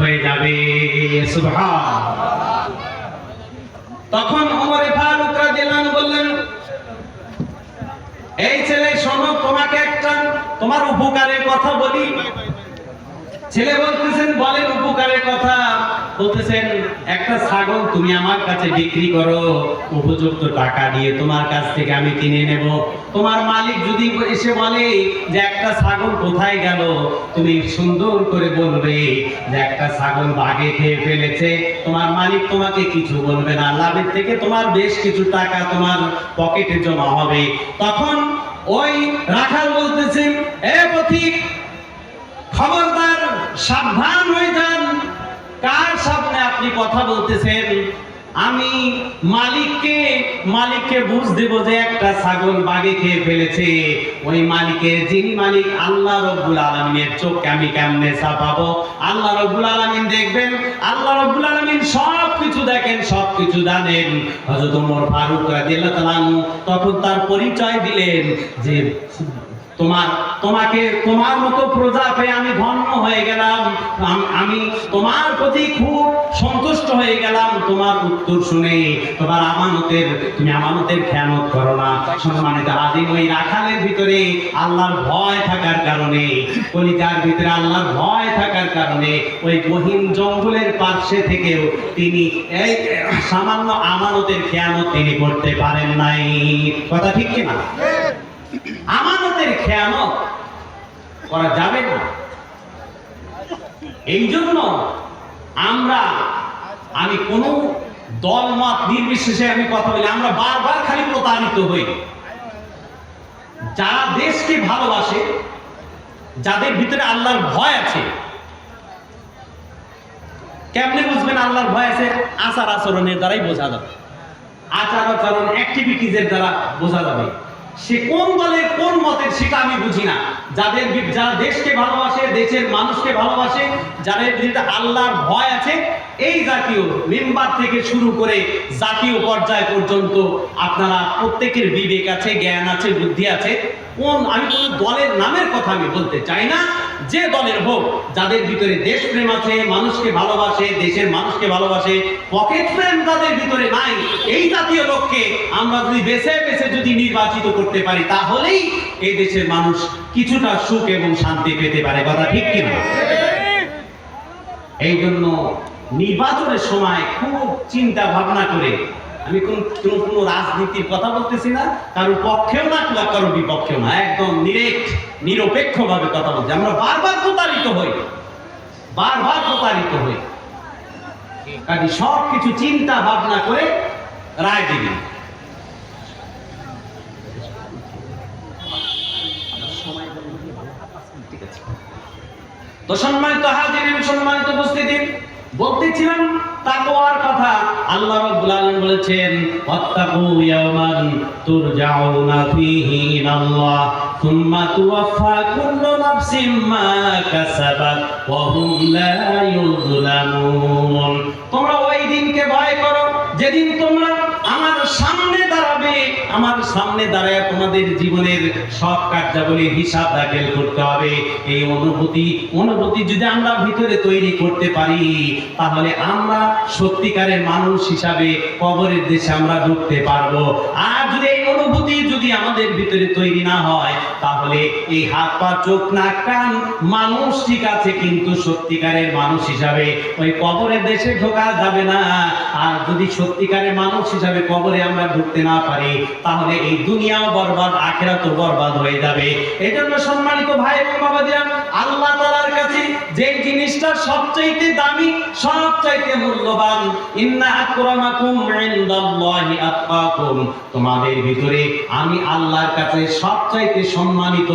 হয়ে যাবে। সুবহানাল্লাহ। তখন ওমর ফারুক রাদিয়াল্লাহু আনহু বললেন, এই ছেলে শোনো, তোমাকে একটা তোমার উপকারের কথা বলি। ছেলে বলতেছেন, বলেন উপকারের কথা। বলতেছেন, একটা ছাগল তুমি আমার কাছে বিক্রি করো, উপযুক্ত টাকা দিয়ে তোমার কাছ থেকে আমি কিনে নেব। তোমার মালিক যদি এসে বলে যে একটা ছাগল কোথায় গেল, তুমি সুন্দর করে বলবে যে একটা ছাগল বাঘে খেয়ে ফেলেছে। তোমার মালিক তোমাকে কিছু বলবে না, লাভের থেকে তোমার বেশ কিছু টাকা তোমার পকেটে জমা হবে। তখন ওই রাখাল বলতেছেন, এ পথিক, খবরদার, সাবধান হয়ে যান। কার সামনে আপনি কথা বলতেছেন? আমি মালিককে বুঝ দেব যে একটা ছাগল বাঘে খেয়ে ফেলেছে। ওই মালিকের, যিনি মালিক আল্লাহ রাব্বুল আলামিনের চোখকে আমি কেমনে ছাপাবো? আল্লাহ রাব্বুল আলামিন দেখবেন, আল্লাহ রাব্বুল আলামিন সবকিছু দেখেন, সবকিছু জানেন। হযরত ওমর ফারুক রাদিয়াল্লাহু তাআলা তখন তার পরিচয় দিলেন যে তোমার মতো প্রজা পেয়ে আমি ধন্য হয়ে গেলাম, আমি তোমার প্রতি খুব সন্তুষ্ট হয়ে গেলাম। তোমার উত্তর শুনে তুমি আমানতের খেয়ানত করো না। সম্মানিত হাজির, ওই রাখালের ভিতরে আল্লাহর ভয় থাকার কারণে, কলিজার ভিতরে আল্লাহর ভয় থাকার কারণে ওই গহীন জঙ্গলের পাশে থেকেও তিনি এই সামান্য আমানতের খেয়ানত তিনি করতে পারেন নাই। কথা ঠিক কিনা? আমানতের খেয়ানত করা যাবে না। এই জন্য আমি কোন দল মত নির্বিশেষে আমি কথা বলি, আমরা বারবার খালি প্রতারিত হই। যারা দেশকে ভালোবাসে, যাদের ভিতরে আল্লাহর ভয় আছে, কেমনে বুঝবেন আল্লাহর ভয় আছে? আচার আচরণের দ্বারাই বোঝা যাবে। আচার আচরণ, অ্যাক্টিভিটিজের দ্বারা বোঝা যাবে সে কোন দলের কোন মতের, সেটা আমি বুঝি না। যারা দেশকে ভালোবাসে, দেশের মানুষকে ভালোবাসে, যাদের ভিতরে আল্লাহর ভয় আছে, এই জাতীয় মেম্বার থেকে শুরু করে জাতীয় পর্যায় পর্যন্ত আপনারা প্রত্যেকের বিবেক আছে, জ্ঞান আছে, বুদ্ধি আছে। আমি কোন দলের নামের কথা আমি বলতে চাই না, যে দলের হোক, যাদের ভিতরে দেশপ্রেম আছে, মানুষকে ভালোবাসে, দেশের মানুষকে ভালোবাসে, পকেট প্রেম যাদের ভিতরে নাই, এই জাতীয় লোককে আমরা যদি বেছে বেছে যদি নির্বাচিত করতে পারি, তাহলেই এই দেশের মানুষ কিছুটা সুখ এবং শান্তি পেতে পারে। কথা ঠিক কিনা? এই জন্য নির্বাচনের সময় খুব চিন্তা ভাবনা করে, আমি কোন রাজনীতির কথা বলতেছি না, কারোর পক্ষেও না কারোর বিপক্ষেও না, একদম নিরপেক্ষ ভাবে কথা বলছি। আমরা বারবার প্রতারিত হই, কাজে সবকিছু চিন্তা ভাবনা করে রায় দিবেন। তো সম্মানিত হাজিরিন, সম্মানিত উপস্থিতি, বলতেছিলাম তাকওয়ার কথা। আল্লাহ রাব্বুল আলামিন বলেছেন, ওয়াত্তাকু ইয়াওমান তুরজাউনা ফীহি ইলাল্লাহ সুম্মা তুওয়াফা কুল্লু নাফসিন মা কাসাবাত ওয়া হুম লা ইউযলামুন। তোমরা ওই দিনকে ভয় করো যেদিন তোমরা আমার সামনে দাঁড়াবে, আমার সামনে দাঁড়ায় তোমাদের জীবনের সব কার্যাবলীর হিসাব দাখিল করতে হবে। এই অনুভূতি যদি আমরা ভিতরে তৈরি করতে পারি, তাহলে আমরা সত্যিকারের মানুষ হিসাবে কবরের দেশে আমরা ঢুকতে পারবো। আর যদি এই অনুভূতি যদি আমাদের ভিতরে তৈরি না হয়, তাহলে এই হাত পা চোখ নাক কান মানুষ ঠিক আছে, কিন্তু সত্যিকারের মানুষ হিসাবে ওই কবরের দেশে ঢোকা যাবে না। আর যদি সত্যিকারের মানুষ হিসাবে কবরে আমরা ঢুকতে না পারি, তাহলে এই দুনিয়াও বরবাদ, আখিরাতও বরবাদ হয়ে যাবে। এজন্য সম্মানিত ভাই এবং বাবাজিরা, আল্লাহ তাআলার কাছে যে জিনিসটা সবচাইতে দামি, সবচাইতে মূল্যবান, ইন্না আকরামাকুম ইনদাল্লাহি আতকাকুম, তোমাদের ভিতরে আমি আল্লাহর কাছে সবচাইতে সম্মানিত,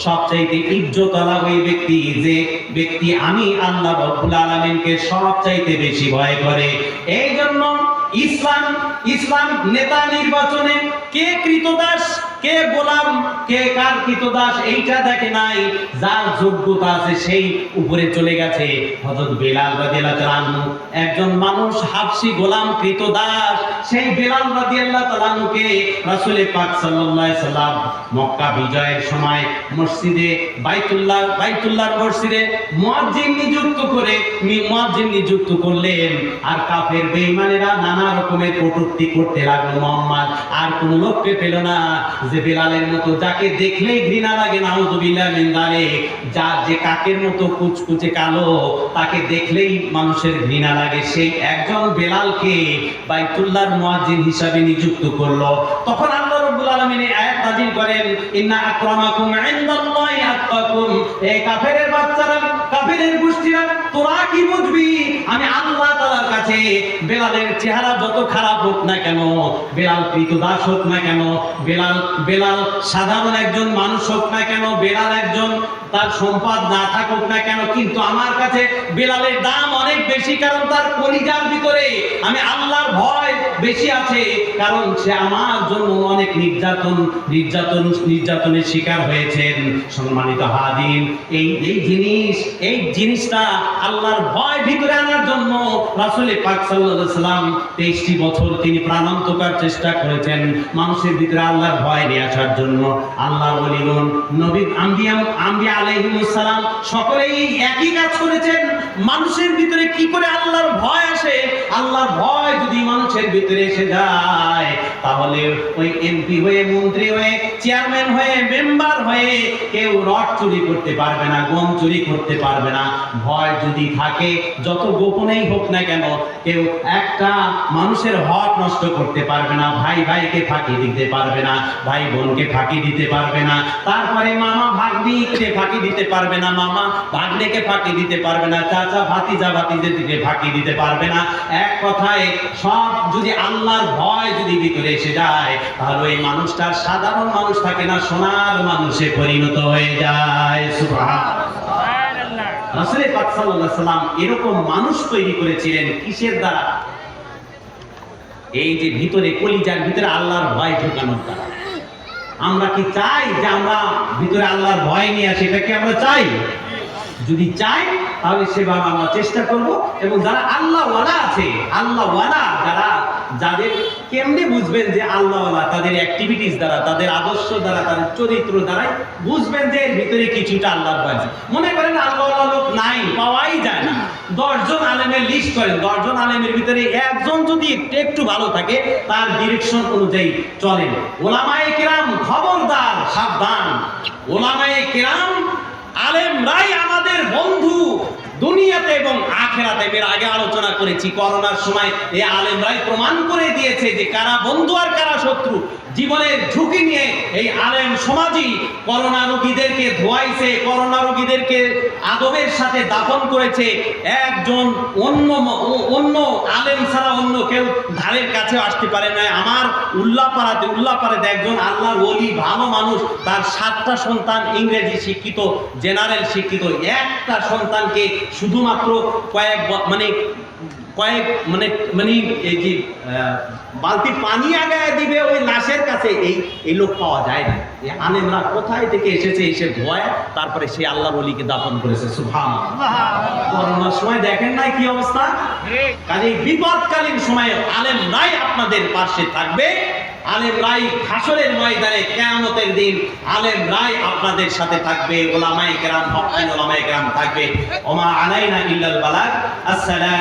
সবচাইতে ইজ্জতওয়ালা ওই ব্যক্তি, যে ব্যক্তি আমি আল্লাহ রাব্বুল আলামিনকে সবচাইতে বেশি ভয় করে। এই জন্য ইসলাম নেতা নির্বাচনে কে কৃতদাস, কে গোলাম কে কার কৃতদাস এইটা দেখে নাই, যার যোগ্যতা আছে সেই উপরে চলে গেছে। হযরত বেলাল রাদিয়াল্লাহু তাআলা আনহু একজন মানুষ, হাবশী গোলাম কৃতদাস, সেই বেলাল রাদিয়াল্লাহু তাআলা আনহুকে রাসূল পাক সাল্লাল্লাহু আলাইহি সাল্লাম মক্কা বিজয়ের সময় মসজিদে বাইতুল্লাহর মসজিদে মুয়াজ্জিন নিযুক্ত করলেন। আর কাফের বেঈমানেরা নানা রকমের কটূক্তি করতে লাগলো। মুহাম্মদ আর কোন লোককে পেল না যে বেলালের মতো, যাকে দেখলেই ঘৃণা লাগে, নাউযুবিল্লাহ মিন যালিক, যার যে কাকের মতো কুচকুচে কালো, তাকে দেখলেই মানুষের ঘৃণা লাগে, সেই একজন বেলালকে বাইতুল্লাহর মুয়াজ্জিন হিসাবে নিযুক্ত করলো। তখন আল্লাহ রাব্বুল আলামিন আয়াত নাযিল করেন, ইন্না আকরামাকুম ইনদাল্লাহি আতকাকুম। এই কাফেরের বাচ্চারা, কাফেরের গোষ্ঠীরা, তোরা কি বুঝবি? আমি আল্লাহ তাআলার কাছে বেলালের চেহারা যত খারাপ হোক না কেন, বেলাল কৃতদাস হোক না কেন, বেলাল সাধারণ একজন মানুষ হোক না কেন, বেলাল একজন তার সম্পদ না থাকুক না কেন, কিন্তু আমার কাছে বেলালের দাম অনেক বেশি, কারণ তার কলিজার ভিতরে আমি আল্লাহর ভয় বেশি আছে, কারণ সে আমার জন্য অনেক নির্যাতনের শিকার হয়েছেন। সম্মানিত হাজির, এই জিনিসটা আল্লাহর ভয় ভিতরে আনার জন্য রাসূল পাক সাল্লাল্লাহু আলাইহি সাল্লাম 23টি বছর তিনি প্রাণান্তকার চেষ্টা করেছেন মানুষের ভিতরে আল্লাহর ভয় নিয়ে আসার জন্য। আল্লাহর ওলিগণ, নবী, আম্বিয়া আলাইহিমুস সালাম সকলেই একই কাজ করেছেন। মানুষের ভিতরে কি করে আল্লাহর ভয় আসে? আল্লাহর ভয় যদি মানুষের ভিতরে এসে যায়, তাহলে ওই এমপি হয়ে, মন্ত্রী হয়ে, চেয়ারম্যান হয়ে, মেম্বার হয়ে কেউ রড চুরি করতে পারবে না, গম চুরি করতে পারবে না। ভয় যদি থাকে, যত গোপনেই হোক না কেন, কেউ একটা মানুষের হক নষ্ট করতে পারবে না, ভাই ভাইকে ফাঁকি দিতে পারবে না, ভাই বোনকে ফাঁকি দিতে পারবে না, তারপরে মামা ভাগ্নিকে ফাঁকি দিতে পারবে না, মামা ভাগ্নেকে ফাঁকি দিতে পারবে না, চাচা ভাতিজাদেরকে ফাঁকি দিতে পারবে না। এক কথায় সব যদি আল্লাহর ভয় যদি ভিতরে এসে যায়, তাহলে এই মানুষটার সাধারণ মানুষ থাকে না, সোনার মানুষে পরিণত হয়ে যায়। সুবহানাল্লাহ। রাসূল পাক সাল্লাল্লাহু আলাইহি সাল্লাম এরকম মানুষ তৈরি করেছিলেন কিসের দ্বারা? এই যে ভিতরে, কলিজার ভিতরে আল্লাহর ভয় ঢোকানোর দ্বারা। আমরা কি চাই যে আমরা ভিতরে আল্লাহর ভয় নিয়ে আসি? এটা কি আমরা চাই? যদি চাই তাহলে সেভাবে আমরা চেষ্টা করব। এবং যারা আল্লাহওয়ালা আছে, আল্লাহওয়ালা যাদের, কেমনে বুঝবেন যে আল্লাহওয়ালা? তাদের অ্যাক্টিভিটিস দ্বারা, তাদের আদর্শ দ্বারা, তাদের চরিত্র দ্বারাই বুঝবেন যে এর ভিতরে কিছুটা আল্লাহর ভয় আছে। মনে করেন আল্লাহওয়ালা লোক নাই, পাওয়াই যায় না, 10 জন আলেমের লিস্ট করেন, 10 জন আলেমের ভিতরে একজন যদি একটু ভালো থাকে, তার ডিরেকশন অনুযায়ী চলেন। ওলামায়ে কেরাম খবরদার, সাবধান। ওলামায়ে কেরাম, আলেমরাই আমাদের বন্ধু দুনিয়াতে এবং আখিরাতে। এর আগে আলোচনা করেছি, করোনার সময় এই আলেমরাই প্রমাণ করে দিয়েছে যে কারা বন্ধু আর কারা শত্রু। জীবনের ঝুঁকি নিয়ে এই আলেম সমাজই করোনা রোগীদেরকে ধোয়াইছে, করোনা রোগীদেরকে আদবের সাথে দাফন করেছে। একজন অন্য আলেম ছাড়া অন্য কেউ ধারের কাছেও আসতে পারে না। আমার উল্লাপাড়াতে একজন আল্লাহর ওলি, ভালো মানুষ, তার 7টা সন্তান ইংরেজি শিক্ষিত, জেনারেল শিক্ষিত, একটা সন্তানকে শুধুমাত্র কয়েক এই যে বালতি পানি আগায় দিবে ওই লাশের কাছে, এই লোক পাওয়া যায় না। এই আলেমরা কোথায় থেকে এসেছে, এসে ধোয়া, তারপরে সে আল্লাহর ওলিকে দাফন করেছে। সুবহানাল্লাহ। করোনার সময় দেখেন নাই কি অবস্থা? কাজে বিপদকালীন সময়ে আলেমরাই আপনাদের পাশে থাকবে, আলেমরাই হাসরের ময়দানে, কিয়ামতের দিন আলেমরাই আপনাদের সাথে থাকবে। ওলামায়ে কেরাম, হক্কানি ওলামায়ে কেরাম থাকবে। ওমা আলাইনা ইল্লাল বালাগ। আসসালাম।